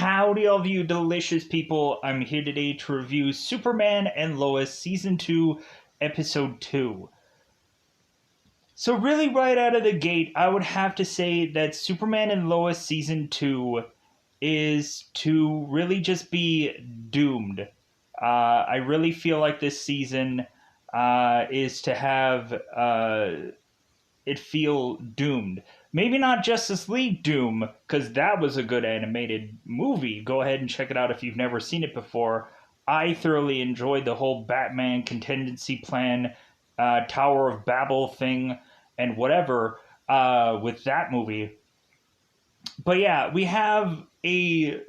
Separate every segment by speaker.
Speaker 1: Howdy, all of you delicious people. I'm here today to review Superman and Lois Season 2, Episode 2. So really right out of the gate, I would have to say that Superman and Lois Season 2 is to really just be doomed. I really feel like this season is to have it feel doomed. Maybe not Justice League Doom, because that was a good animated movie. Go ahead and check it out if you've never seen it before. I thoroughly enjoyed the whole Batman contingency plan, Tower of Babel thing, and whatever with that movie. But yeah, we have a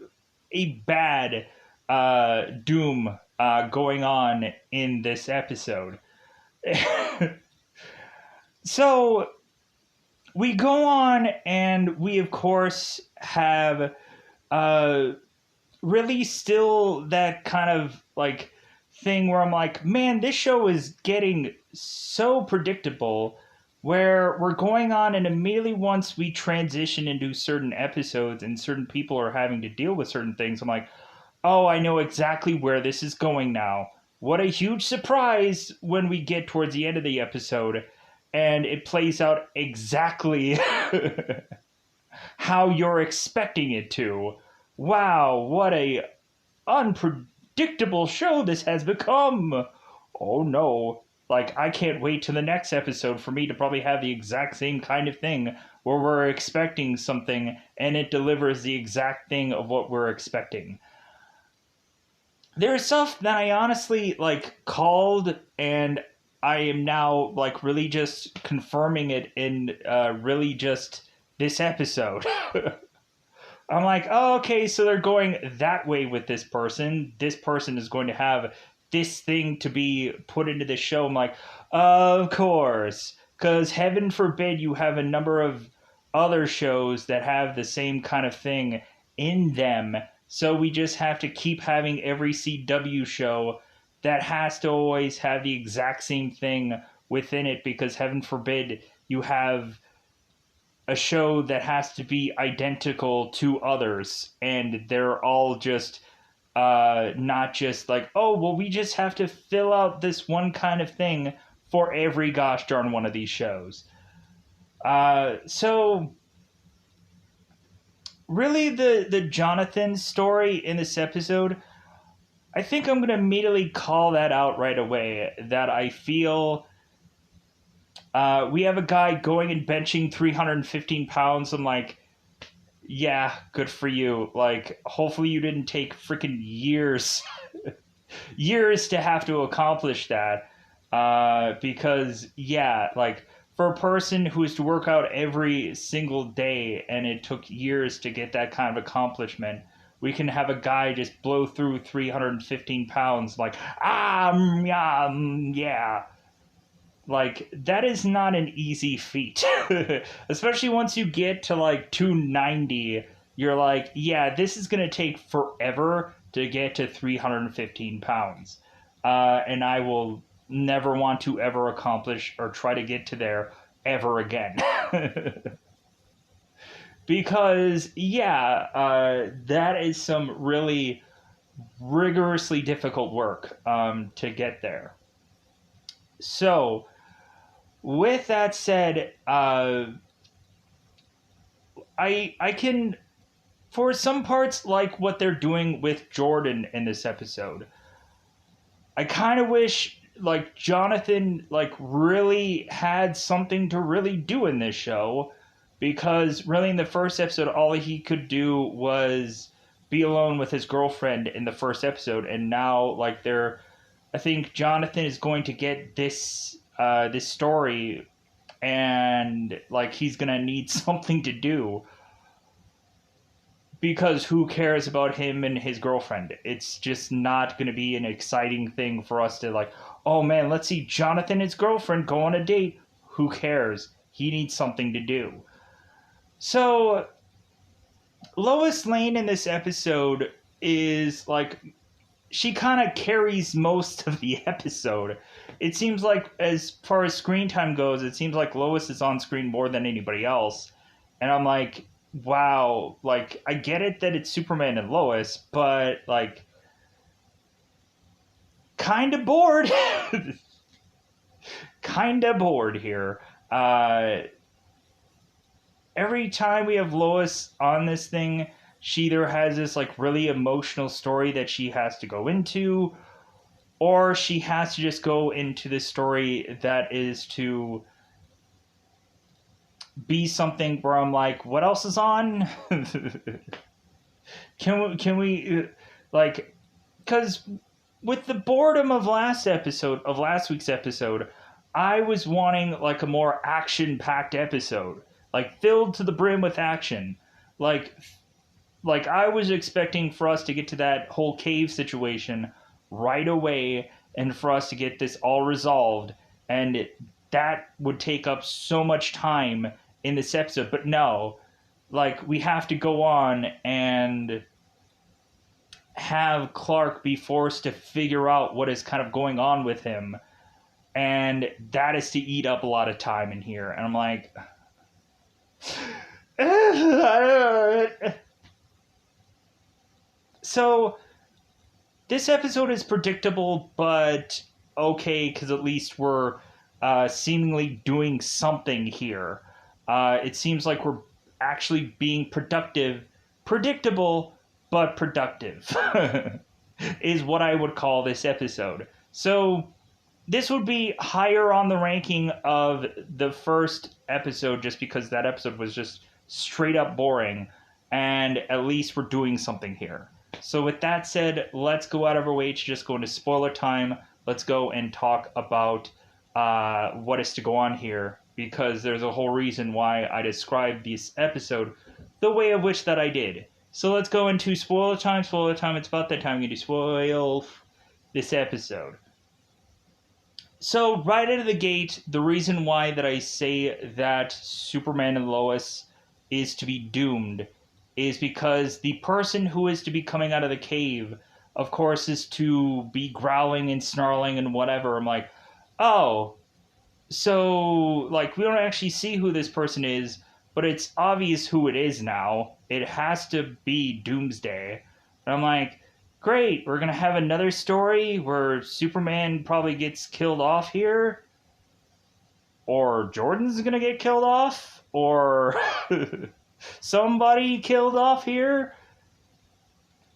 Speaker 1: bad Doom going on in this episode. So we go on, and we of course have really still that kind of like thing where I'm like, man, this show is getting so predictable, where we're going on, and immediately once we transition into certain episodes and certain people are having to deal with certain things, I'm like, oh, I know exactly where this is going now. What a huge surprise when we get towards the end of the episode and it plays out exactly how you're expecting it to. Wow, what a unpredictable show this has become. Oh no. Like, I can't wait to the next episode for me to probably have the exact same kind of thing where we're expecting something and it delivers the exact thing of what we're expecting. There's stuff that I honestly, called, and I am now, really just confirming it in, really just this episode. I'm like, oh, okay, so they're going that way with this person. This person is going to have this thing to be put into the show. I'm like, of course, because heaven forbid you have a number of other shows that have the same kind of thing in them. So we just have to keep having every CW show that has to always have the exact same thing within it, because heaven forbid you have a show that has to be identical to others and they're all just not just like, oh, well, we just have to fill out this one kind of thing for every gosh darn one of these shows. So really the Jonathan story in this episode, I think I'm going to immediately call that out right away, that I feel we have a guy going and benching 315 pounds. I'm like, yeah, good for you. Like, hopefully you didn't take freaking years, years to have to accomplish that. Because, yeah, for a person who is to work out every single day and it took years to get that kind of accomplishment, we can have a guy just blow through 315 pounds like, yeah. Like, that is not an easy feat. Especially once you get to, 290, you're like, yeah, this is going to take forever to get to 315 pounds. And I will never want to ever accomplish or try to get to there ever again. Because, yeah, that is some really rigorously difficult work to get there. So, with that said, I can, for some parts, like what they're doing with Jordan in this episode. I kind of wish, Jonathan, really had something to really do in this show. Because really in the first episode, all he could do was be alone with his girlfriend in the first episode. And now, I think Jonathan is going to get this story, and he's gonna need something to do, because who cares about him and his girlfriend? It's just not gonna be an exciting thing for us to oh man, let's see Jonathan and his girlfriend go on a date. Who cares? He needs something to do. So Lois Lane in this episode is she kind of carries most of the episode. It seems like, as far as screen time goes, it seems like Lois is on screen more than anybody else. And I'm like, wow, like I get it that it's Superman and Lois, but like kind of bored. Kind of bored here. Uh, every time we have Lois on this thing, she either has this like really emotional story that she has to go into, or she has to just go into this story that is to be something where I'm like, what else is on? Can we like, because with the boredom of last week's episode, I was wanting like a more action packed episode, like filled to the brim with action, like I was expecting for us to get to that whole cave situation right away, and for us to get this all resolved, and that would take up so much time in this episode. But no, like we have to go on and have Clark be forced to figure out what is kind of going on with him, and that is to eat up a lot of time in here. And I'm like, so this episode is predictable, but okay, because at least we're seemingly doing something here. It seems like we're actually being productive, predictable, but productive, is what I would call this episode. So this would be higher on the ranking of the first episode just because that episode was just straight up boring, and at least we're doing something here. So with that said, let's go out of our way to just go into spoiler time. Let's go and talk about what is to go on here, because there's a whole reason why I described this episode the way of which that I did. So let's go into spoiler time. Spoiler time. It's about that time you to spoil this episode. So right out of the gate, the reason why that I say that Superman and Lois is to be doomed is because the person who is to be coming out of the cave, of course, is to be growling and snarling and whatever. I'm like, oh, so like we don't actually see who this person is, but it's obvious who it is now. It has to be Doomsday. And I'm like, great, we're gonna have another story where Superman probably gets killed off here, or Jordan's gonna get killed off, or somebody killed off here.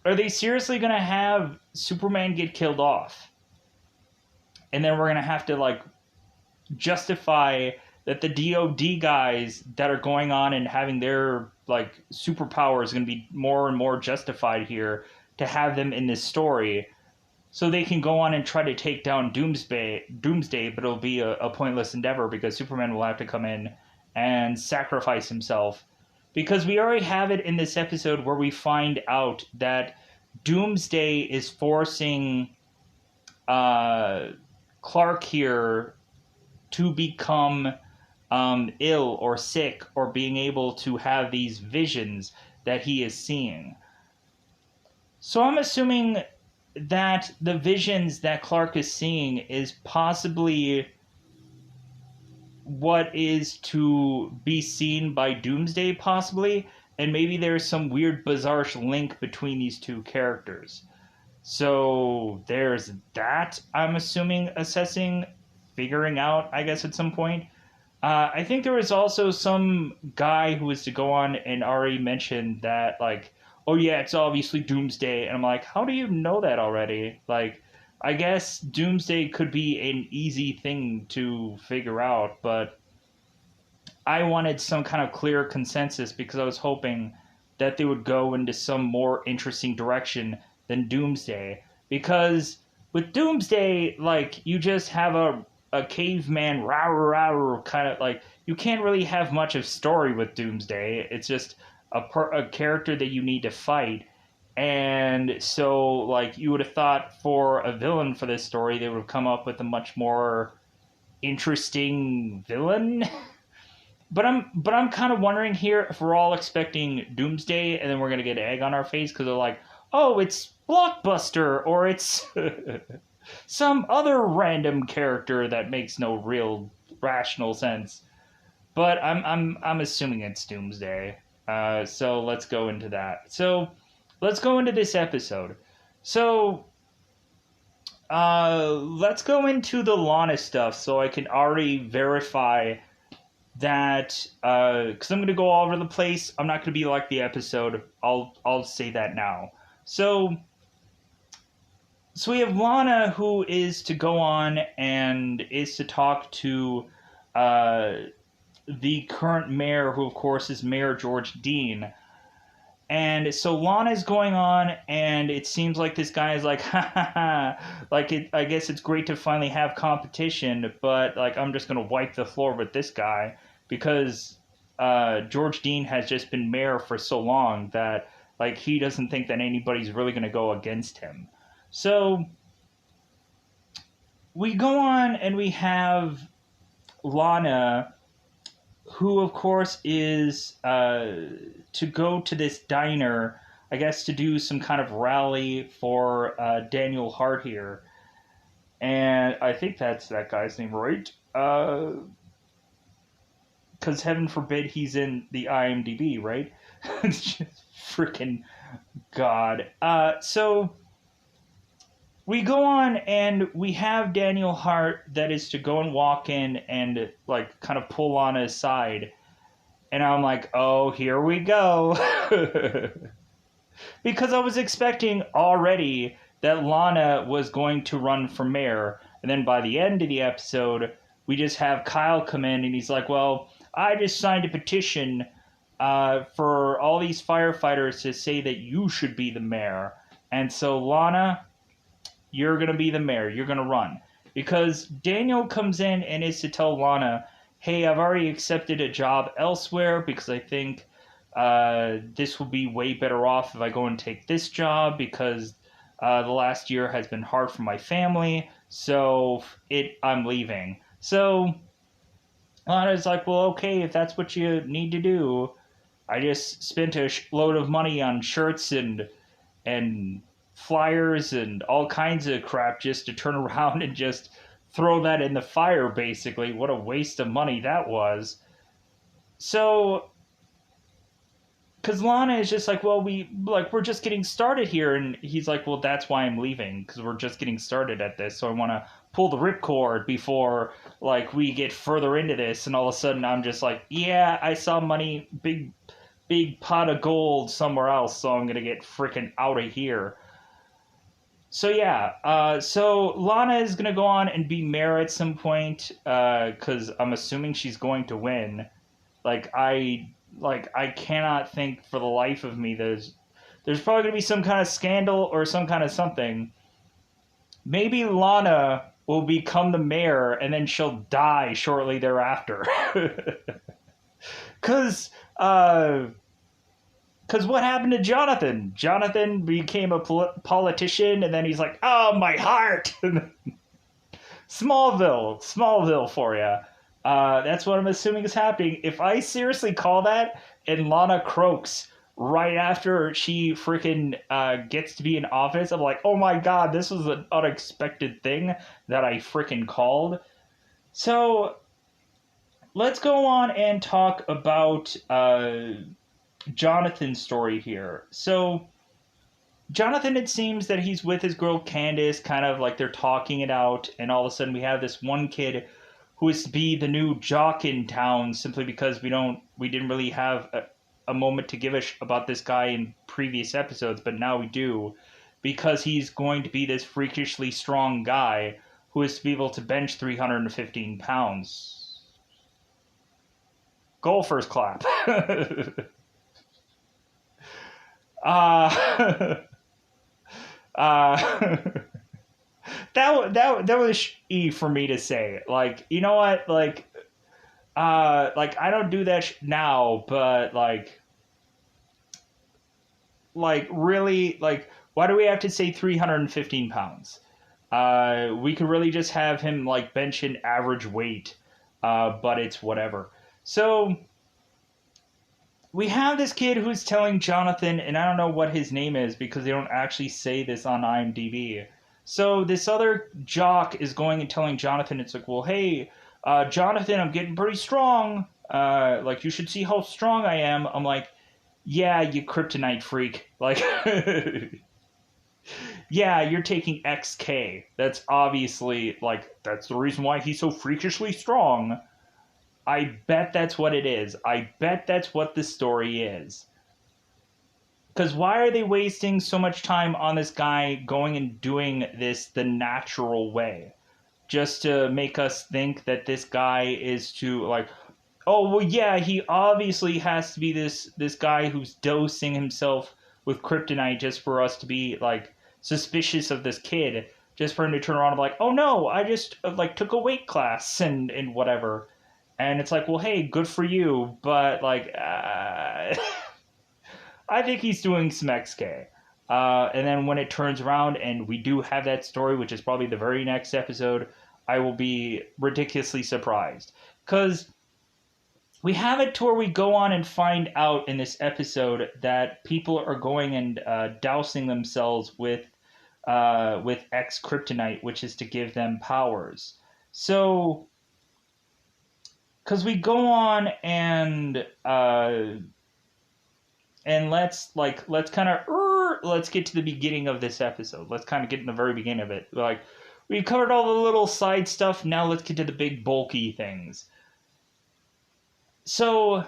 Speaker 1: Are they seriously gonna have Superman get killed off, and then we're gonna have to like justify that the DOD guys that are going on and having their like superpowers going to be more and more justified here to have them in this story, so they can go on and try to take down Doomsday, but it'll be a pointless endeavor because Superman will have to come in and sacrifice himself. Because we already have it in this episode where we find out that Doomsday is forcing Clark here to become ill or sick, or being able to have these visions that he is seeing. So I'm assuming that the visions that Clark is seeing is possibly what is to be seen by Doomsday, possibly, and maybe there's some weird, bizarre link between these two characters. So there's that, I'm assuming, figuring out, I guess, at some point. I think there was also some guy who was to go on and already mentioned that, like, oh yeah, it's obviously Doomsday. And I'm like, how do you know that already? Like, I guess Doomsday could be an easy thing to figure out, but I wanted some kind of clear consensus because I was hoping that they would go into some more interesting direction than Doomsday. Because with Doomsday, like, you just have a caveman rah kind of like, you can't really have much of story with Doomsday. It's just a character that you need to fight. And so, like, you would have thought for a villain for this story, they would have come up with a much more interesting villain. But I'm kind of wondering here if we're all expecting Doomsday and then we're gonna get egg on our face because they're like, oh, it's Blockbuster, or it's some other random character that makes no real rational sense. But I'm assuming it's Doomsday. So let's go into that. So let's go into this episode. So let's go into the Lana stuff so I can already verify that, because I'm going to go all over the place. I'm not going to be like the episode. I'll say that now. So we have Lana, who is to go on and is to talk to uh, the current mayor, who of course is Mayor George Dean. And so Lana's going on, and it seems like this guy is like, ha ha ha, like I guess it's great to finally have competition, but like I'm just gonna wipe the floor with this guy because George Dean has just been mayor for so long that like he doesn't think that anybody's really gonna go against him. So we go on, and we have Lana, who of course is to go to this diner, I guess to do some kind of rally for Daniel Hart here. And I think that's that guy's name, right? Because heaven forbid he's in the IMDb, right? It's just freaking God. So we go on, and we have Daniel Hart that is to go and walk in and like kind of pull on his side. And I'm like, oh, here we go. Because I was expecting already that Lana was going to run for mayor. And then by the end of the episode, we just have Kyle come in and he's like, well, I just signed a petition for all these firefighters to say that you should be the mayor. And so, Lana, you're going to be the mayor. You're going to run. Because Daniel comes in and is to tell Lana, hey, I've already accepted a job elsewhere because I think this will be way better off if I go and take this job because the last year has been hard for my family, so I'm leaving. So Lana's like, well, okay, if that's what you need to do. I just spent a load of money on shirts and flyers and all kinds of crap just to turn around and just throw that in the fire, basically. What a waste of money that was. So, because Lana is just like, well, we're just getting started here, and he's like, well, that's why I'm leaving, because we're just getting started at this, so I want to pull the ripcord before, like, we get further into this, and all of a sudden I'm just like, yeah, I saw money, big pot of gold somewhere else, so I'm gonna get freaking out of here. So yeah, so Lana is gonna go on and be mayor at some point, because I'm assuming she's going to win. I cannot think for the life of me. There's probably gonna be some kind of scandal or some kind of something. Maybe Lana will become the mayor and then she'll die shortly thereafter. Cause what happened to Jonathan? Jonathan became a politician, and then he's like, oh, my heart! Smallville for you. That's what I'm assuming is happening. If I seriously call that, and Lana croaks right after she freaking gets to be in office, I'm like, oh my god, this was an unexpected thing that I freaking called. So, let's go on and talk about Jonathan's story here. So Jonathan, it seems that he's with his girl Candace, kind of like they're talking it out, and all of a sudden we have this one kid who is to be the new jock in town simply because we didn't really have a moment to give about this guy in previous episodes, but now we do, because he's going to be this freakishly strong guy who is to be able to bench 315 pounds. Golfer's clap. uh, that was for me to say. Like, you know what? Like I don't do that now, but really, why do we have to say 315 pounds? We could really just have him like bench an average weight, but it's whatever. So we have this kid who's telling Jonathan, and I don't know what his name is because they don't actually say this on IMDb. So this other jock is going and telling Jonathan, it's like, well, hey, Jonathan, I'm getting pretty strong. You should see how strong I am. I'm like, yeah, you kryptonite freak. Like, yeah, you're taking XK. That's obviously, like, that's the reason why he's so freakishly strong. I bet that's what it is. I bet that's what the story is. Because why are they wasting so much time on this guy going and doing this the natural way? Just to make us think that this guy is to, like, oh well, yeah, he obviously has to be this guy who's dosing himself with kryptonite just for us to be like suspicious of this kid, just for him to turn around and be like, oh no, I just like took a weight class and whatever. And it's like, well, hey, good for you, but like, I think he's doing some XK. And then when it turns around and we do have that story, which is probably the very next episode, I will be ridiculously surprised. Because we have it to where we go on and find out in this episode that people are going and dousing themselves with X kryptonite, which is to give them powers. So, because we go on and let's kind of let's get to the beginning of this episode. Let's kind of get in the very beginning of it. Like we've covered all the little side stuff. Now let's get to the big bulky things. So,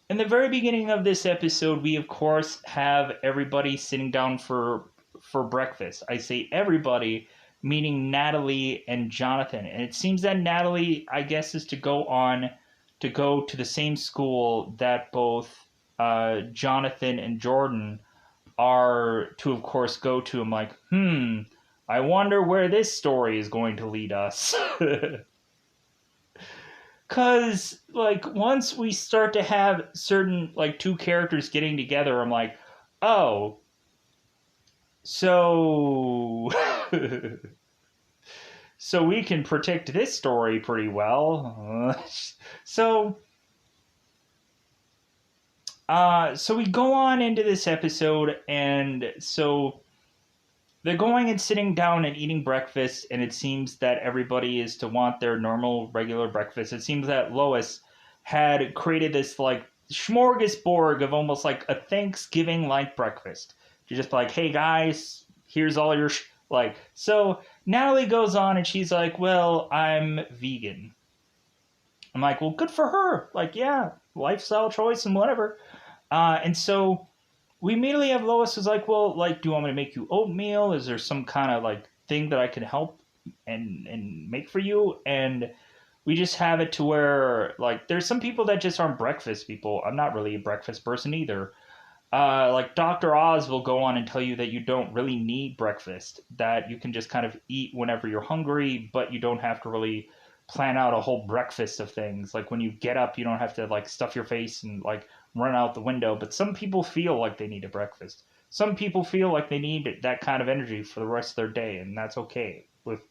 Speaker 1: in the very beginning of this episode, we of course have everybody sitting down for breakfast. I say everybody, meaning Natalie and Jonathan. And it seems that Natalie, I guess, is to go to the same school that both Jonathan and Jordan are to, of course, go to. I'm like, I wonder where this story is going to lead us. Because, like, once we start to have certain, like, two characters getting together, I'm like, oh, so... so we can predict this story pretty well. So we go on into this episode, and so they're going and sitting down and eating breakfast, and it seems that everybody is to want their normal, regular breakfast. It seems that Lois had created this, like, smorgasbord of almost like a Thanksgiving-like breakfast. She's just like, hey, guys, here's all your... like, so Natalie goes on, and she's like, well, I'm vegan. I'm like, well, good for her. Like, yeah, lifestyle choice and whatever. And so we immediately have Lois is like, well, like, do you want me to make you oatmeal? Is there some kind of like thing that I can help and make for you? And we just have it to where like there's some people that just aren't breakfast people. I'm not really a breakfast person either. Like Dr. Oz will go on and tell you that you don't really need breakfast, that you can just kind of eat whenever you're hungry, but you don't have to really plan out a whole breakfast of things. Like when you get up, you don't have to like stuff your face and like run out the window. But some people feel like they need a breakfast. Some people feel like they need that kind of energy for the rest of their day, and that's okay. With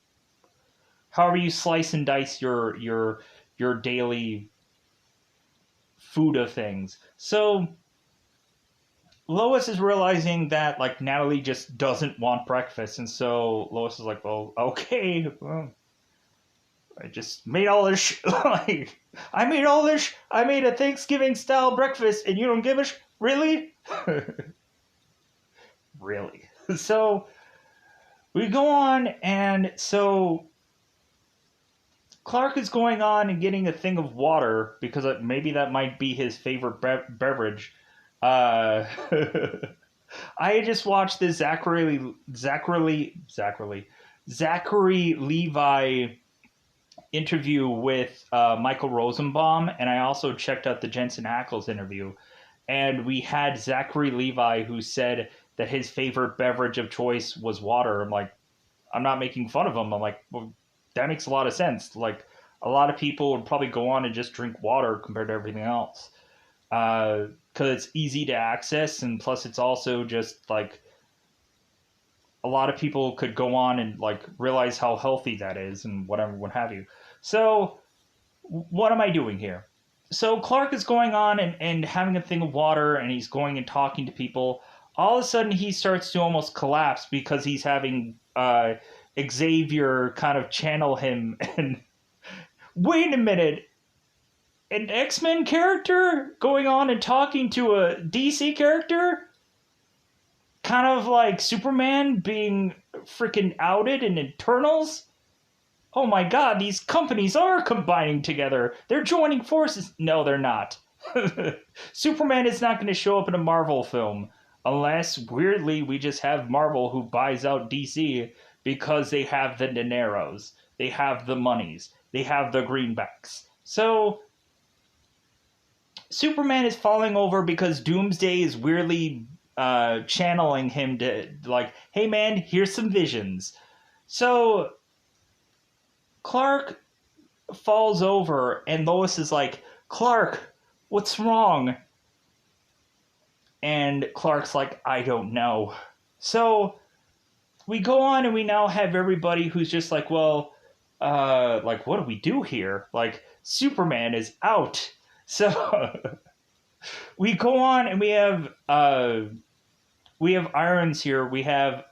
Speaker 1: however you slice and dice your daily food of things. So Lois is realizing that like Natalie just doesn't want breakfast, and so Lois is like, "Well, okay, well, I just made all this. Like, I made all this. I made a Thanksgiving style breakfast, and you don't give a really, really." So we go on, and so Clark is going on and getting a thing of water because maybe that might be his favorite beverage. Uh, I just watched this Zachary Levi interview with Michael Rosenbaum, and I also checked out the Jensen Ackles interview. And we had Zachary Levi who said that his favorite beverage of choice was water. I'm like, I'm not making fun of him. I'm like, well, that makes a lot of sense. Like, a lot of people would probably go on and just drink water compared to everything else. Because it's easy to access, and plus it's also just like a lot of people could go on and like realize how healthy that is and whatever, what have you. So what am I doing here? So Clark is going on and having a thing of water, and he's going and talking to people. All of a sudden he starts to almost collapse because he's having Xavier kind of channel him. And wait a minute, an X-Men character going on and talking to a DC character? Kind of like Superman being freaking outed in Eternals? Oh my god, these companies are combining together. They're joining forces. No, they're not. Superman is not going to show up in a Marvel film unless, weirdly, we just have Marvel who buys out DC because they have the dineros, they have the monies, they have the greenbacks. So, Superman is falling over because Doomsday is weirdly channeling him to, like, hey man, here's some visions. So, Clark falls over, and Lois is like, Clark, what's wrong? And Clark's like, I don't know. So we go on and we now have everybody who's just like, well, like, what do we do here? Like, Superman is out. So we go on and we have Irons here. We have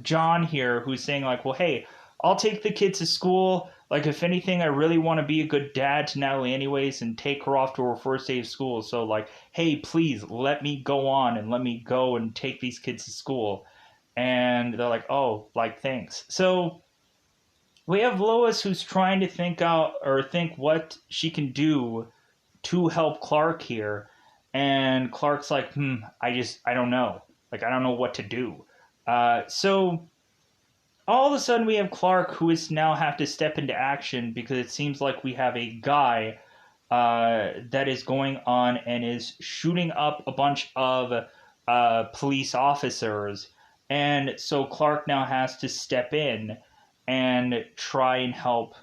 Speaker 1: John here who's saying like, well, hey, I'll take the kids to school. Like, if anything, I really want to be a good dad to Natalie anyways and take her off to her first day of school. So, like, hey, please let me go on and let me go and take these kids to school. And they're like, oh, like, thanks. So we have Lois who's trying to think what she can do to help Clark here. And Clark's like, I don't know. Like, I don't know what to do. So all of a sudden we have Clark who is now have to step into action because it seems like we have a guy that is going on and is shooting up a bunch of police officers. And so Clark now has to step in and try and help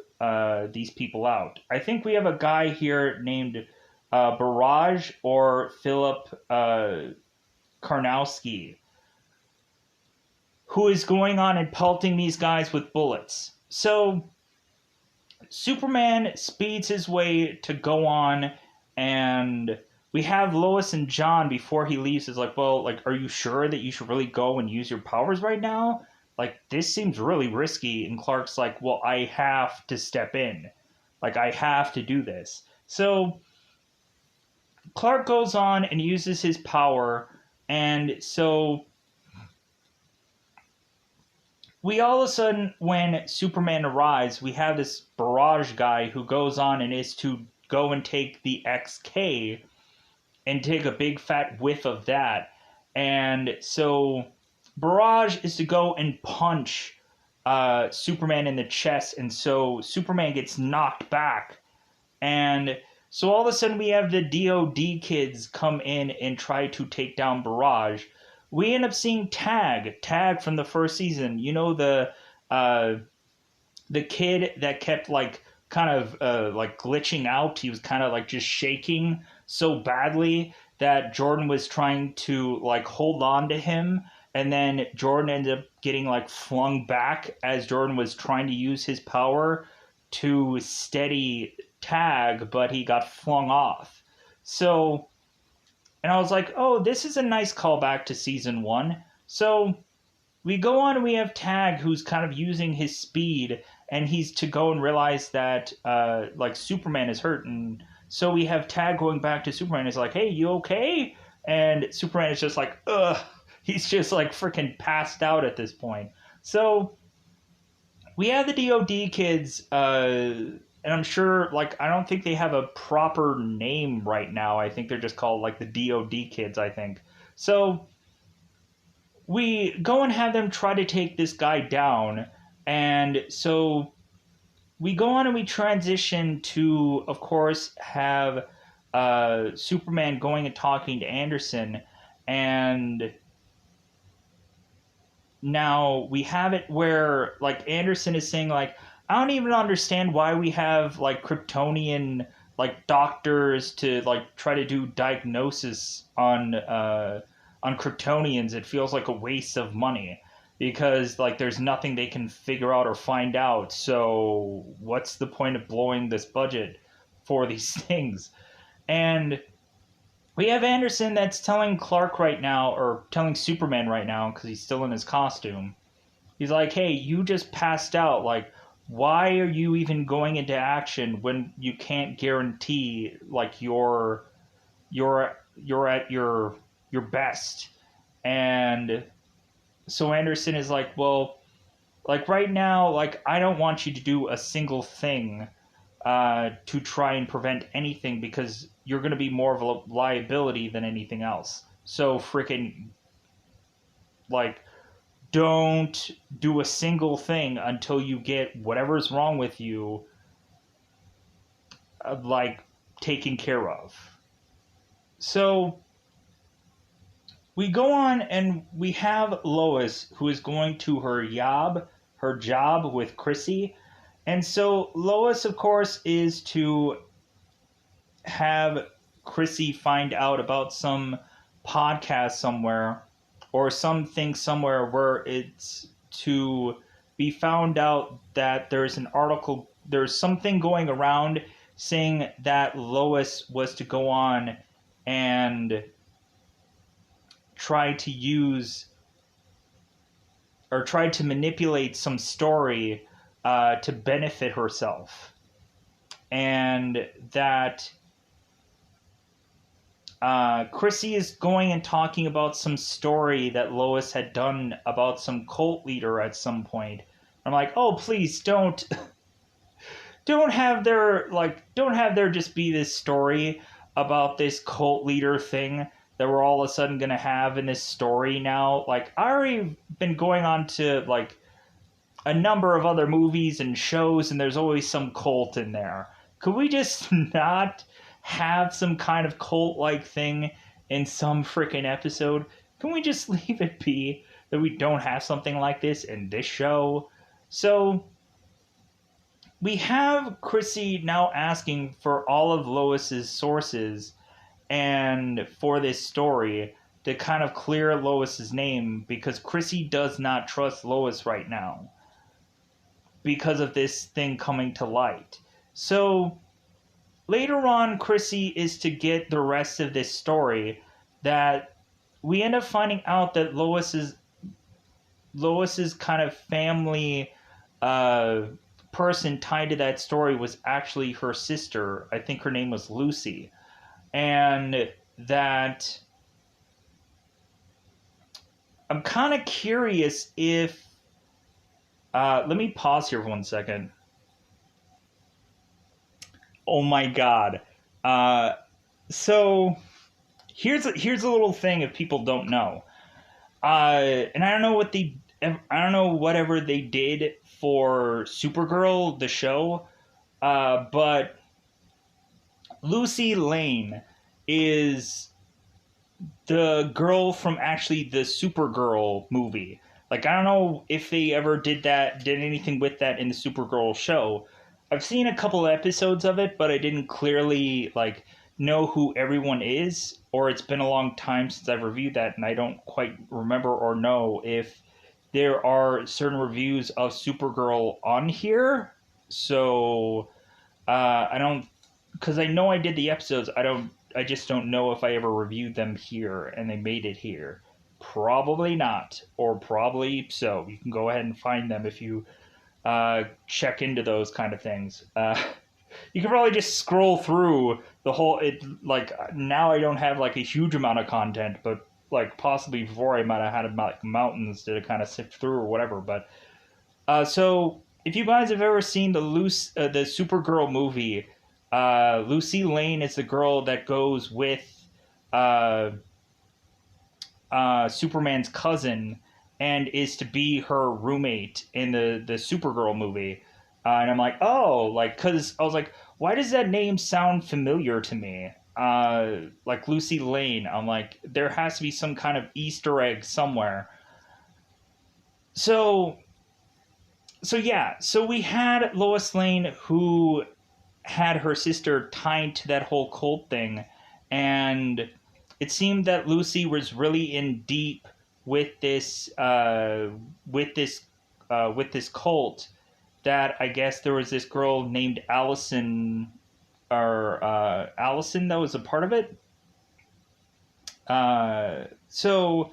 Speaker 1: these people out. I think we have a guy here named Barrage or Philip Karnowski, who is going on and pelting these guys with bullets. So Superman speeds his way to go on, and we have Lois and John before he leaves is like, well, like, are you sure that you should really go and use your powers right now? Like, this seems really risky. And Clark's like, well, I have to step in. Like, I have to do this. So Clark goes on and uses his power, and so we all of a sudden, when Superman arrives, we have this Barrage guy who goes on and is to go and take the XK and take a big fat whiff of that. And so Barrage is to go and punch Superman in the chest, and so Superman gets knocked back. And so all of a sudden we have the DOD kids come in and try to take down Barrage. We end up seeing Tag from the first season. You know, the kid that kept like kind of like glitching out. He was kind of like just shaking so badly that Jordan was trying to like hold on to him, and then Jordan ended up getting like flung back as Jordan was trying to use his power to steady Tag, but he got flung off. So, and I was like, oh, this is a nice callback to season 1. So we go on and we have Tag who's kind of using his speed, and he's to go and realize that like Superman is hurt. And so we have Tag going back to Superman. He's like, hey, you okay? And Superman is just like, ugh. He's just like freaking passed out at this point. So we have the DOD kids, and I'm sure, like, I don't think they have a proper name right now. I think they're just called, like, the DOD kids, I think. So we go and have them try to take this guy down. And so we go on and we transition to, of course, have Superman going and talking to Anderson. And now we have it where, like, Anderson is saying, like, I don't even understand why we have, like, Kryptonian, like, doctors to, like, try to do diagnosis on Kryptonians. It feels like a waste of money because, like, there's nothing they can figure out or find out. So what's the point of blowing this budget for these things? And we have Anderson that's telling Clark right now, or telling Superman right now, because he's still in his costume. He's like, hey, you just passed out. Like, why are you even going into action when you can't guarantee like you're at your best? And so Anderson is like, well, like right now, like I don't want you to do a single thing to try and prevent anything because you're going to be more of a liability than anything else. So freaking like don't do a single thing until you get whatever's wrong with you like taken care of. So we go on and we have Lois who is going to her job with Chrissy. And so Lois, of course, is to have Chrissy find out about some podcast somewhere or something somewhere where it's to be found out that there's something going around saying that Lois was to go on and try to use or try to manipulate some story to benefit herself. And that Chrissy is going and talking about some story that Lois had done about some cult leader at some point. I'm like, oh, please don't have there just be this story about this cult leader thing that we're all of a sudden gonna have in this story now. Like I already been going on to like a number of other movies and shows, and there's always some cult in there. Could we just not have some kind of cult like thing in some freaking episode? Can we just leave it be that we don't have something like this in this show? So we have Chrissy now asking for all of Lois's sources and for this story to kind of clear Lois's name because Chrissy does not trust Lois right now because of this thing coming to light. So later on, Chrissy is to get the rest of this story that we end up finding out that Lois's kind of family person tied to that story was actually her sister. I think her name was Lucy. And that I'm kind of curious if let me pause here for 1 second. Oh my god. So here's a little thing if people don't know. And I don't know whatever they did for Supergirl the show, but Lucy Lane is the girl from actually the Supergirl movie. Like I don't know if they ever did anything with that in the Supergirl show. I've seen a couple episodes of it, but I didn't clearly like know who everyone is, or it's been a long time since I've reviewed that, and I don't quite remember or know if there are certain reviews of Supergirl on here. So I don't, because I know I did the episodes. I just don't know if I ever reviewed them here and they made it here. Probably not, or probably so. You can go ahead and find them if you check into those kind of things. You can probably just scroll through the whole. It like now I don't have like a huge amount of content, but like possibly before I might have had like mountains to kind of sift through or whatever. But so if you guys have ever seen the Supergirl movie, Lucy Lane is the girl that goes with uh, Superman's cousin and is to be her roommate in the Supergirl movie. And I'm like, oh, like, because I was like, why does that name sound familiar to me? Like Lucy Lane. I'm like, there has to be some kind of Easter egg somewhere. So yeah, so we had Lois Lane who had her sister tied to that whole cult thing, and it seemed that Lucy was really in deep with this with this cult. That I guess there was this girl named Allison Allison that was a part of it. So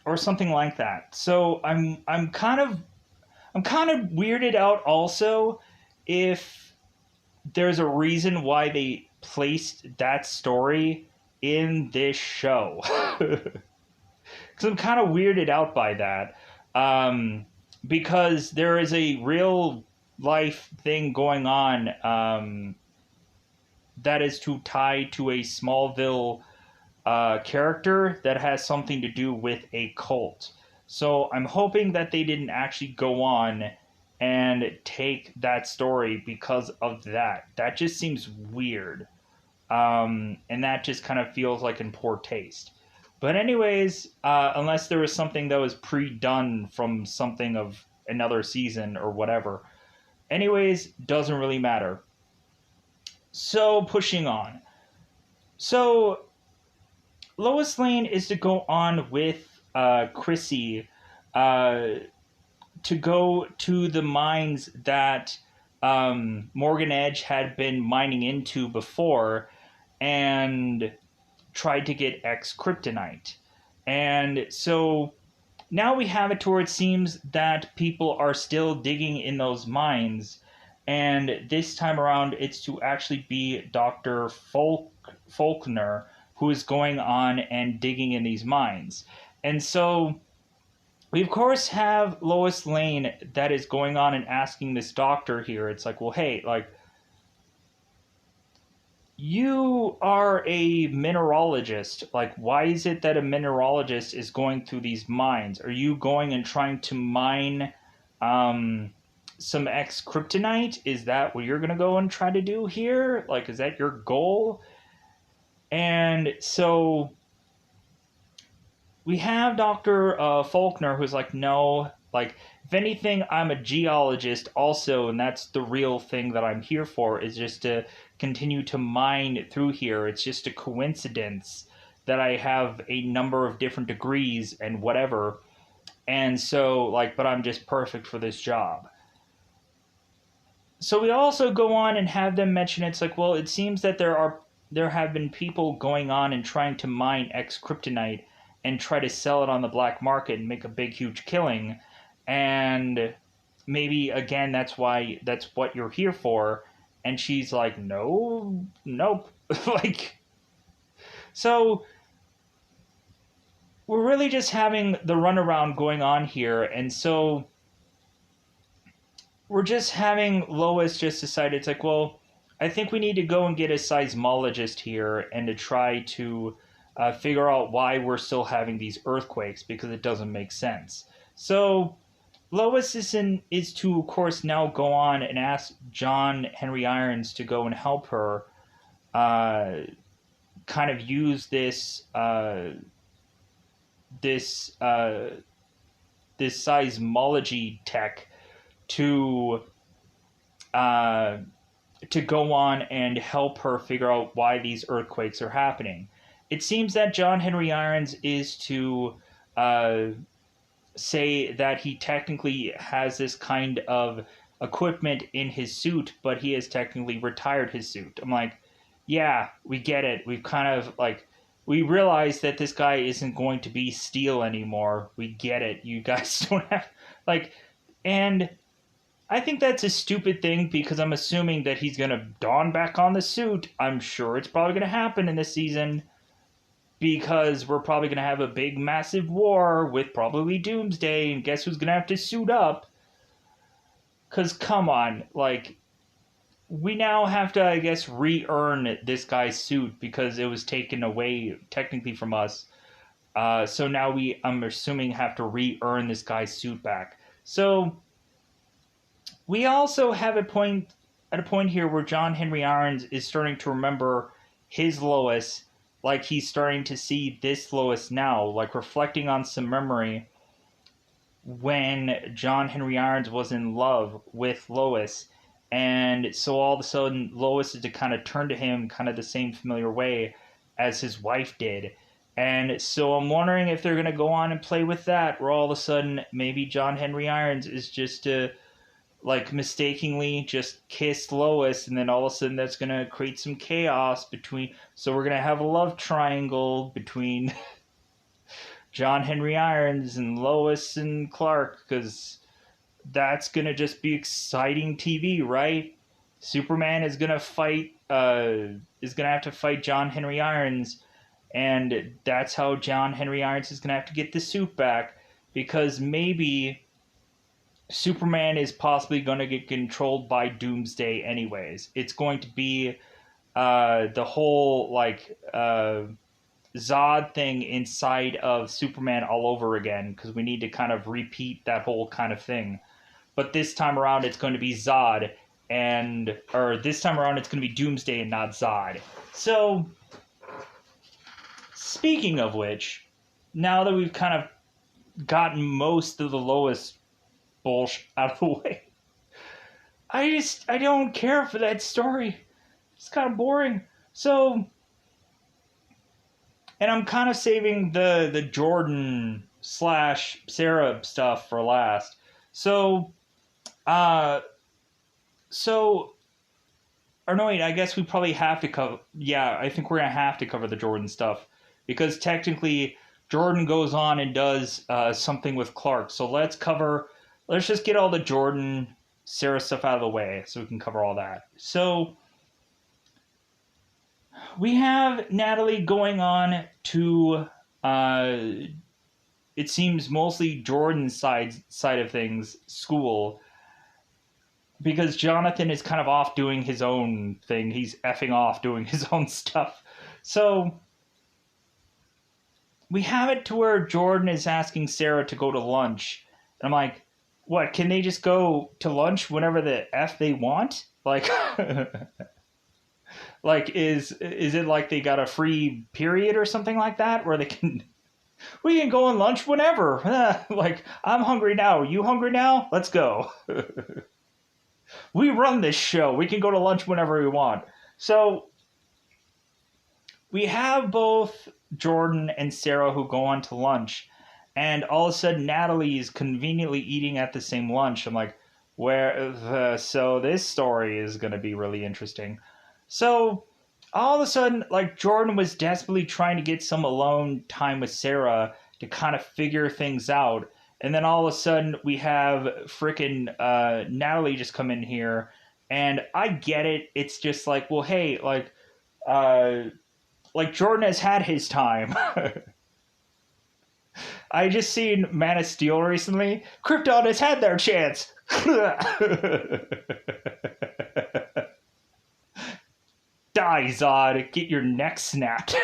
Speaker 1: or something like that. So I'm kind of I'm kind of weirded out also if there's a reason why they placed that story in this show. Because I'm kind of weirded out by that. Um, because there is a real life thing going on that is to tie to a Smallville character that has something to do with a cult. So I'm hoping that they didn't actually go on and take that story because of that. That just seems weird. And that just kind of feels like in poor taste. But anyways, unless there was something that was pre-done from something of another season or whatever. Anyways, doesn't really matter. So pushing on. So Lois Lane is to go on with Chrissy uh, to go to the mines that Morgan Edge had been mining into before and tried to get X kryptonite. And so now we have it to where it seems that people are still digging in those mines. And this time around, it's to actually be Dr. Faulkner who is going on and digging in these mines. And so we, of course, have Lois Lane that is going on and asking this doctor here. It's like, well, hey, like, you are a mineralogist. Like, why is it that a mineralogist is going through these mines? Are you going and trying to mine some X kryptonite? Is that what you're going to go and try to do here? Like, is that your goal? And so we have Dr. Faulkner who's like, no, like, if anything, I'm a geologist also, and that's the real thing that I'm here for, is just to continue to mine through here. It's just a coincidence that I have a number of different degrees and whatever. And so, like, but I'm just perfect for this job. So we also go on and have them mention it's like, well, it seems that there have been people going on and trying to mine X kryptonite and try to sell it on the black market and make a big huge killing. And maybe again that's what you're here for. And she's like, no, nope. Like, so we're really just having the runaround going on here. And so we're just having Lois just decide it's like, well, I think we need to go and get a seismologist here and to try to figure out why we're still having these earthquakes, because it doesn't make sense. So Lois is to, of course, now go on and ask John Henry Irons to go and help her kind of use this seismology tech to go on and help her figure out why these earthquakes are happening. It seems that John Henry Irons is to say that he technically has this kind of equipment in his suit, but he has technically retired his suit. I'm like, yeah, we get it. We've kind of like, we realize that this guy isn't going to be Steel anymore. We get it. You guys don't have, like, and I think that's a stupid thing because I'm assuming that he's going to don back on the suit. I'm sure it's probably going to happen in this season because we're probably going to have a big, massive war with probably Doomsday, and guess who's going to have to suit up? Because, come on, like, we now have to, I guess, re-earn this guy's suit because it was taken away, technically, from us. So now we, I'm assuming, have to re-earn this guy's suit back. So we also have at a point here where John Henry Irons is starting to remember his Lois, like he's starting to see this Lois now, like reflecting on some memory when John Henry Irons was in love with Lois. And so all of a sudden, Lois is to kind of turn to him kind of the same familiar way as his wife did. And so I'm wondering if they're going to go on and play with that, where all of a sudden maybe John Henry Irons is just to, like, mistakenly just kiss Lois, and then all of a sudden that's going to create some chaos between... So we're going to have a love triangle between John Henry Irons and Lois and Clark, because that's gonna just be exciting TV, right? Superman is gonna fight, is gonna have to fight John Henry Irons, and that's how John Henry Irons is gonna have to get the suit back, because maybe Superman is possibly gonna get controlled by Doomsday anyways. It's going to be the whole Zod thing inside of Superman all over again, because we need to kind of repeat that whole kind of thing. But this time around, it's going to be Zod, or this time around, it's going to be Doomsday and not Zod. So, speaking of which, now that we've kind of gotten most of the Lois bullshit out of the way, I don't care for that story. It's kind of boring. So, and I'm kind of saving the Jordan / Sarah stuff for last. So, or no, wait, I guess we probably have to cover, yeah, I think we're going to have to cover the Jordan stuff, because technically Jordan goes on and does something with Clark. So let's just get all the Jordan, Sarah stuff out of the way so we can cover all that. So, we have Natalie going on to, it seems mostly Jordan's side of things, school, because Jonathan is kind of off doing his own thing. He's effing off doing his own stuff. So, we have it to where Jordan is asking Sarah to go to lunch. And I'm like, what, can they just go to lunch whenever the F they want? Like... Like, is it like they got a free period or something like that, where we can go on lunch whenever? Like, I'm hungry now. You hungry now? Let's go. We run this show. We can go to lunch whenever we want. So, we have both Jordan and Sarah who go on to lunch, and all of a sudden Natalie is conveniently eating at the same lunch. I'm like, so this story is going to be really interesting. So, all of a sudden, like, Jordan was desperately trying to get some alone time with Sarah to kind of figure things out. And then all of a sudden, we have frickin' Natalie just come in here. And I get it. It's just like, well, hey, like Jordan has had his time. I just seen Man of Steel recently. Krypton has had their chance. Die, Zod. Get your neck snapped.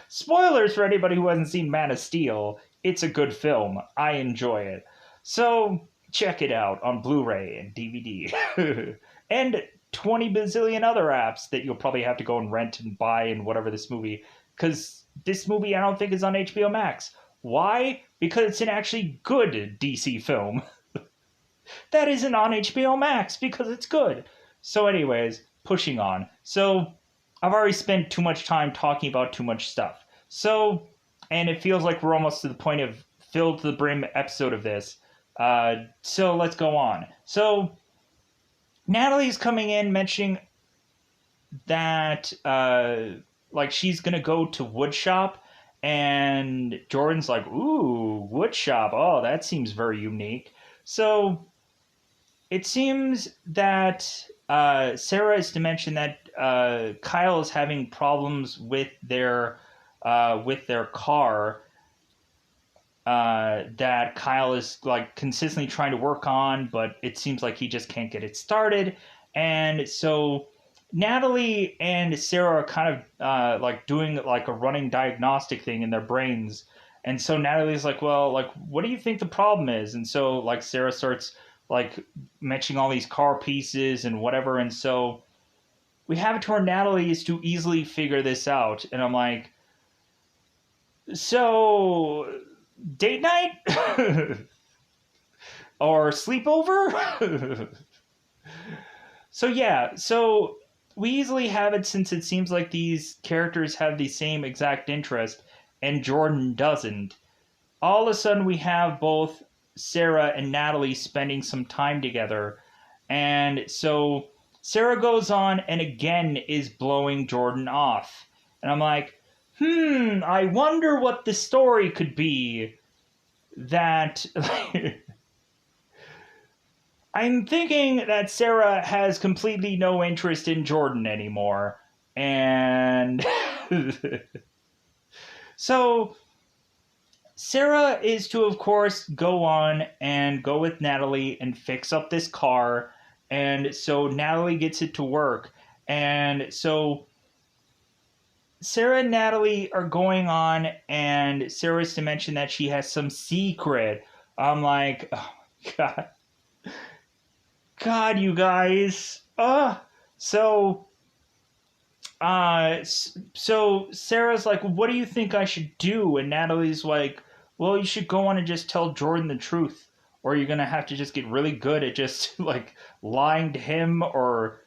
Speaker 1: Spoilers for anybody who hasn't seen Man of Steel. It's a good film. I enjoy it. So, check it out on Blu-ray and DVD. And 20 bazillion other apps that you'll probably have to go and rent and buy and whatever this movie. Because this movie I don't think is on HBO Max. Why? Because it's an actually good DC film. That isn't on HBO Max because it's good. So anyways... pushing on. So, I've already spent too much time talking about too much stuff. So, and it feels like we're almost to the point of filled to the brim episode of this. So, let's go on. So, Natalie's coming in mentioning that, she's going to go to woodshop. And Jordan's like, ooh, woodshop. Oh, that seems very unique. So, it seems that... Sarah is to mention that Kyle is having problems with their car that Kyle is like consistently trying to work on, but it seems like he just can't get it started. And so Natalie and Sarah are kind of doing like a running diagnostic thing in their brains. And so Natalie's like, well, like, what do you think the problem is? And so like Sarah starts like mentioning all these car pieces and whatever. And so we have it to where Natalie is to easily figure this out. And I'm like, so date night or sleepover? So yeah, so we easily have it since it seems like these characters have the same exact interest and Jordan doesn't. All of a sudden we have both Sarah and Natalie spending some time together. And so Sarah goes on and again is blowing Jordan off. And I'm like, I wonder what the story could be that I'm thinking that Sarah has completely no interest in Jordan anymore. And so Sarah is to, of course, go on and go with Natalie and fix up this car. And so Natalie gets it to work. And so Sarah and Natalie are going on, and Sarah's to mention that she has some secret. I'm like, oh, God, God, you guys. So, so Sarah's like, what do you think I should do? And Natalie's like, well, you should go on and just tell Jordan the truth, or you're gonna have to just get really good at just like lying to him, or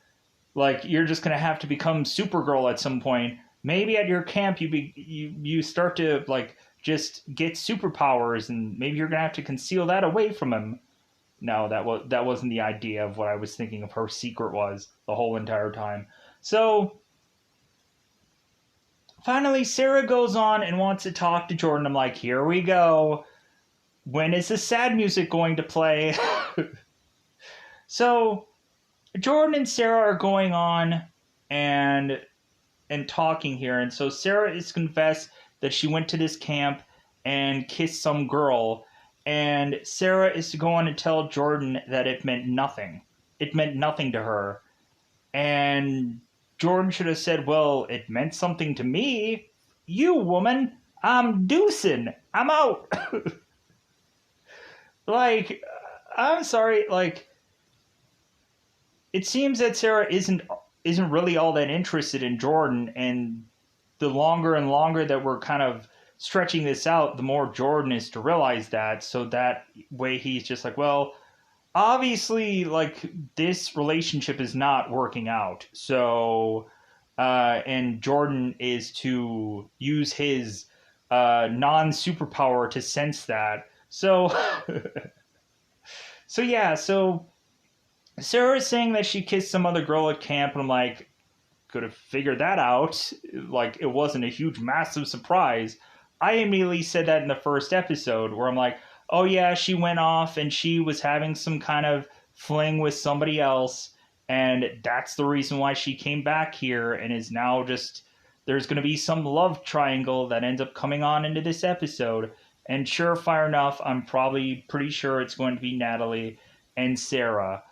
Speaker 1: like you're just gonna have to become Supergirl at some point. Maybe at your camp you start to like just get superpowers, and maybe you're gonna have to conceal that away from him. No, that wasn't the idea of what I was thinking of her secret was the whole entire time. So finally, Sarah goes on and wants to talk to Jordan. I'm like, here we go. When is the sad music going to play? So Jordan and Sarah are going on and talking here, and so Sarah is confessed that she went to this camp and kissed some girl, and Sarah is to go on and tell Jordan that it meant nothing. It meant nothing to her, and Jordan should have said, "Well, it meant something to me. You woman, I'm deucing. I'm out." Like, I'm sorry. Like, it seems that Sarah isn't really all that interested in Jordan, and the longer and longer that we're kind of stretching this out, the more Jordan is to realize that. So that way he's just like, well, obviously, like, this relationship is not working out. So, and Jordan is to use his non superpower to sense that. So, so yeah, so Sarah is saying that she kissed some other girl at camp, and I'm like, could have figured that out. Like, it wasn't a huge, massive surprise. I immediately said that in the first episode, where I'm like, oh yeah, she went off and she was having some kind of fling with somebody else, and that's the reason why she came back here and is now just. There's going to be some love triangle that ends up coming on into this episode. And surefire enough, I'm probably pretty sure it's going to be Natalie and Sarah.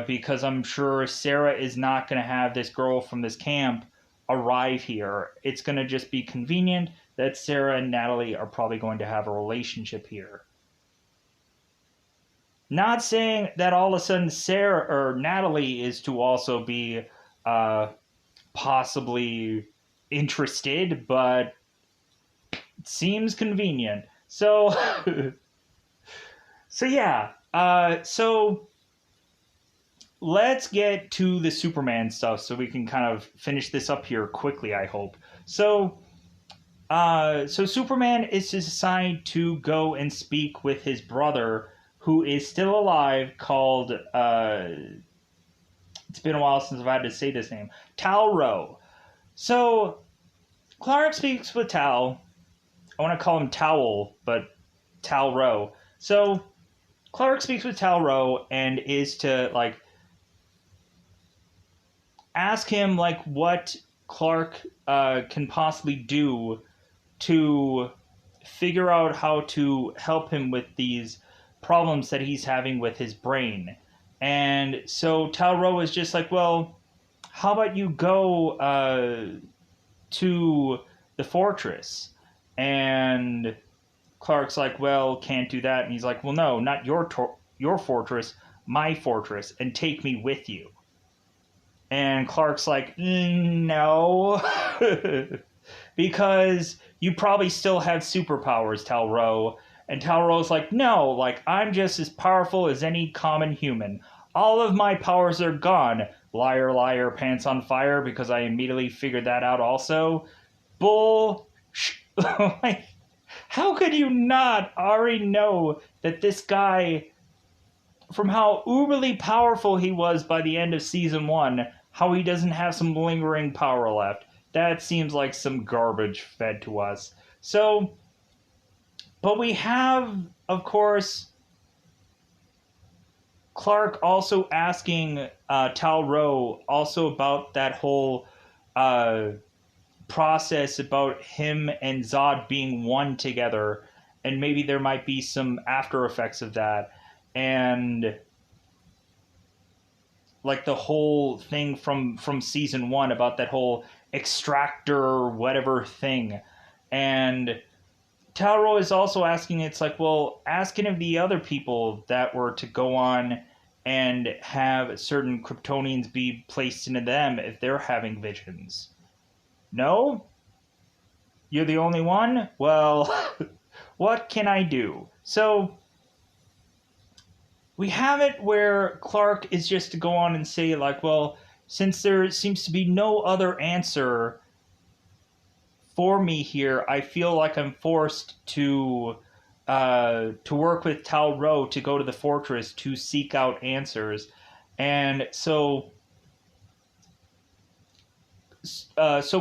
Speaker 1: Because I'm sure Sarah is not going to have this girl from this camp arrive here. It's going to just be convenient that Sarah and Natalie are probably going to have a relationship here. Not saying that all of a sudden Sarah or Natalie is to also be possibly interested, but it seems convenient. So, so yeah. So let's get to the Superman stuff so we can kind of finish this up here quickly, I hope. So, so Superman is assigned to go and speak with his brother, who is still alive, called, it's been a while since I've had to say this name, Tal-Rho. So, Clark speaks with Tal. I want to call him Towel, but Tal-Rho. So, Clark speaks with Tal-Rho and is to, like, ask him like what Clark can possibly do to figure out how to help him with these problems that he's having with his brain. And so Tal-Rho is just like, well, how about you go to the fortress? And Clark's like, well, can't do that. And he's like, well, no, not your fortress, my fortress, and take me with you. And Clark's like, no, because you probably still have superpowers, Tal-Rho. And Tal-Rho's like, no, like, I'm just as powerful as any common human. All of my powers are gone. Liar, liar, pants on fire, because I immediately figured that out also. Bull. Like, how could you not already know that this guy, from how uberly powerful he was by the end of season 1, how he doesn't have some lingering power left? That seems like some garbage fed to us. So, but we have, of course, Clark also asking Talro also about that whole uh, process about him and Zod being one together, and maybe there might be some after effects of that, and like the whole thing from season one about that whole extractor whatever thing, and Talro is also asking, it's like, well, ask any of the other people that were to go on and have certain Kryptonians be placed into them if they're having visions. No? You're the only one? Well, what can I do? So, we have it where Clark is just to go on and say, like, well, since there seems to be no other answer for me here, I feel like I'm forced to work with Tal Ro to go to the fortress to seek out answers, and so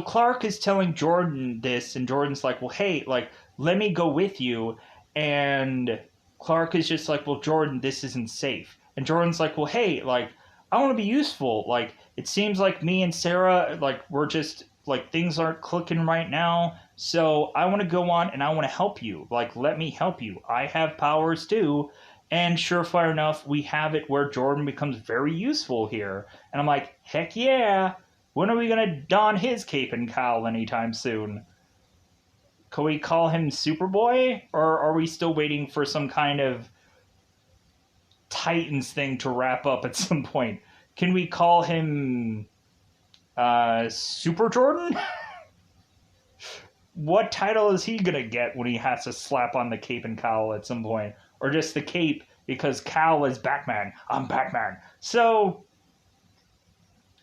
Speaker 1: Clark is telling Jordan this, and Jordan's like, "Well, hey, like, let me go with you," and Clark is just like, "Well, Jordan, this isn't safe," and Jordan's like, "Well, hey, like, I want to be useful. Like, it seems like me and Sarah, like, we're just like things aren't clicking right now, so I want to go on and I want to help you. Like, let me help you. I have powers too." And surefire enough, we have it where Jordan becomes very useful here. And I'm like, heck yeah, when are we gonna don his cape and cowl anytime soon? Can we call him Superboy? Or are we still waiting for some kind of Titans thing to wrap up at some point? Can we call him Super Jordan? What title is he gonna get when he has to slap on the cape and cowl at some point? Or just the cape because Cal is Batman. I'm Batman. So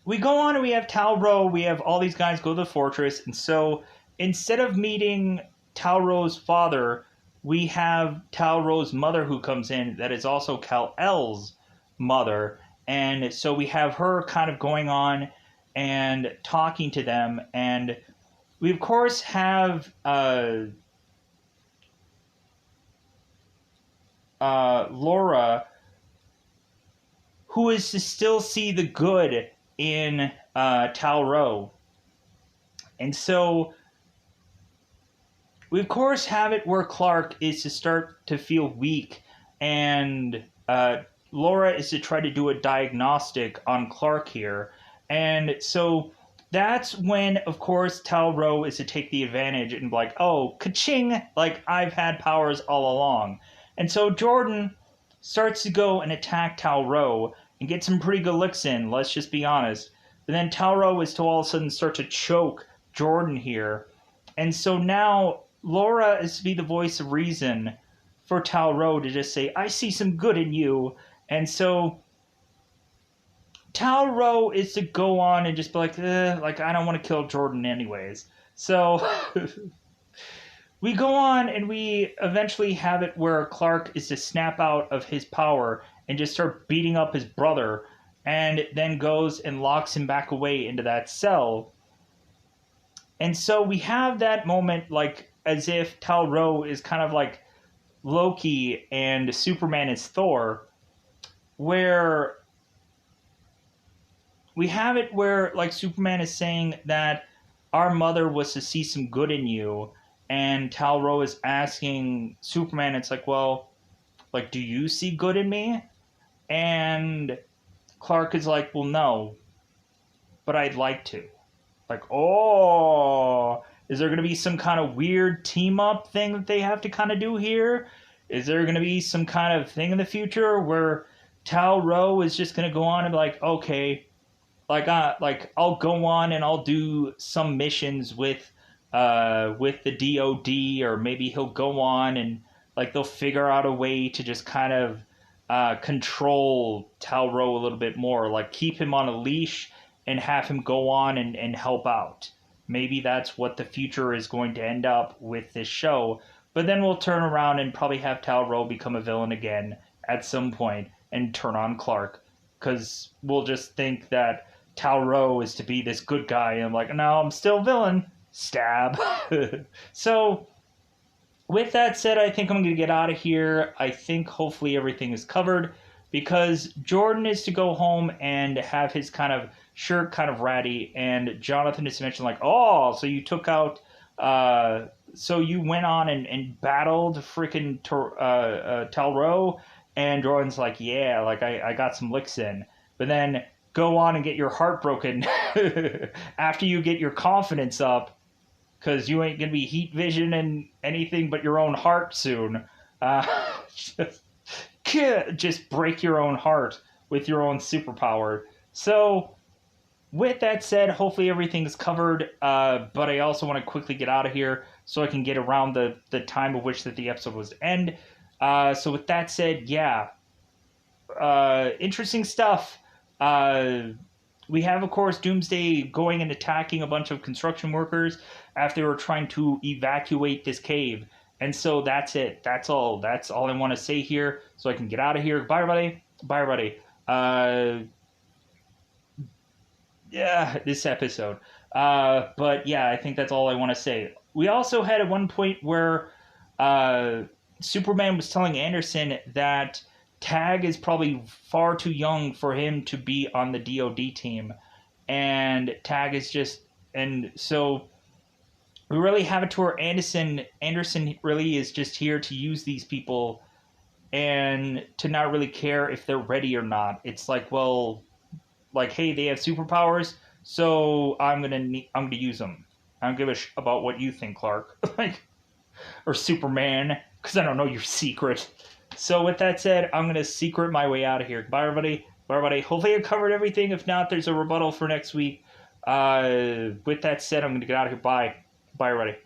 Speaker 1: we go on and we have Talro, we have all these guys go to the fortress, and so instead of meeting Talro's father, we have Talro's mother who comes in, that is also Kal-El's mother, and so we have her kind of going on and talking to them, and we of course have Laura, who is to still see the good in Talro. And so we of course have it where Clark is to start to feel weak, and Laura is to try to do a diagnostic on Clark here. And so that's when, of course, Talro is to take the advantage and be like, oh, ka-ching, like, I've had powers all along. And so Jordan starts to go and attack Talro and get some pretty good licks in, let's just be honest. But then Talro is to all of a sudden start to choke Jordan here. And so now Laura is to be the voice of reason for Talro to just say, I see some good in you. And so Talro is to go on and just be like, I don't want to kill Jordan anyways. So we go on and we eventually have it where Clark is to snap out of his power and just start beating up his brother, and then goes and locks him back away into that cell. And so we have that moment, like, as if Talro is kind of like Loki and Superman is Thor, where we have it where, like, Superman is saying that our mother was to see some good in you, and Talro is asking Superman, it's like, well, like, do you see good in me? And Clark is like, well, no, but I'd like to. Like, oh, is there going to be some kind of weird team up thing that they have to kind of do here? Is there going to be some kind of thing in the future where Talro is just going to go on and be like, okay, like I'll go on and I'll do some missions with the DOD, or maybe he'll go on and, like, they'll figure out a way to just kind of control Talro a little bit more, like keep him on a leash and have him go on and help out. Maybe that's what the future is going to end up with this show. But then we'll turn around and probably have Talro become a villain again at some point and turn on Clark, because we'll just think that Talro is to be this good guy, and I'm like, no, I'm still villain. Stab. So with that said, I think I'm going to get out of here. I think hopefully everything is covered. because Jordan is to go home and have his kind of shirt kind of ratty, and Jonathan is to mention like, oh, so you took out, so you went on and battled freaking Talro, and Jordan's like, yeah, like I got some licks in, but then go on and get your heart broken after you get your confidence up, because you ain't gonna be heat vision and anything but your own heart soon. Just, just break your own heart with your own superpower. So, with that said, hopefully everything's covered. But I also want to quickly get out of here so I can get around the time of which that the episode was to end. So with that said, yeah, interesting stuff. We have, of course, Doomsday going and attacking a bunch of construction workers after they were trying to evacuate this cave. And so that's it. That's all. That's all I want to say here so I can get out of here. Bye, everybody. Bye, everybody. Yeah, this episode. But yeah, I think that's all I want to say. We also had at one point where Superman was telling Anderson that Tag is probably far too young for him to be on the DoD team. And Tag is just... And so we really have it to where Anderson really is just here to use these people and to not really care if they're ready or not. It's like, well, like, hey, they have superpowers, so I'm gonna use them. I don't give a about what you think, Clark, like, or Superman, because I don't know your secret. So with that said, I'm gonna secret my way out of here. Bye, everybody. Bye, everybody. Hopefully I covered everything. If not, there's a rebuttal for next week. With that said, I'm gonna get out of here. Bye. Bye, everybody.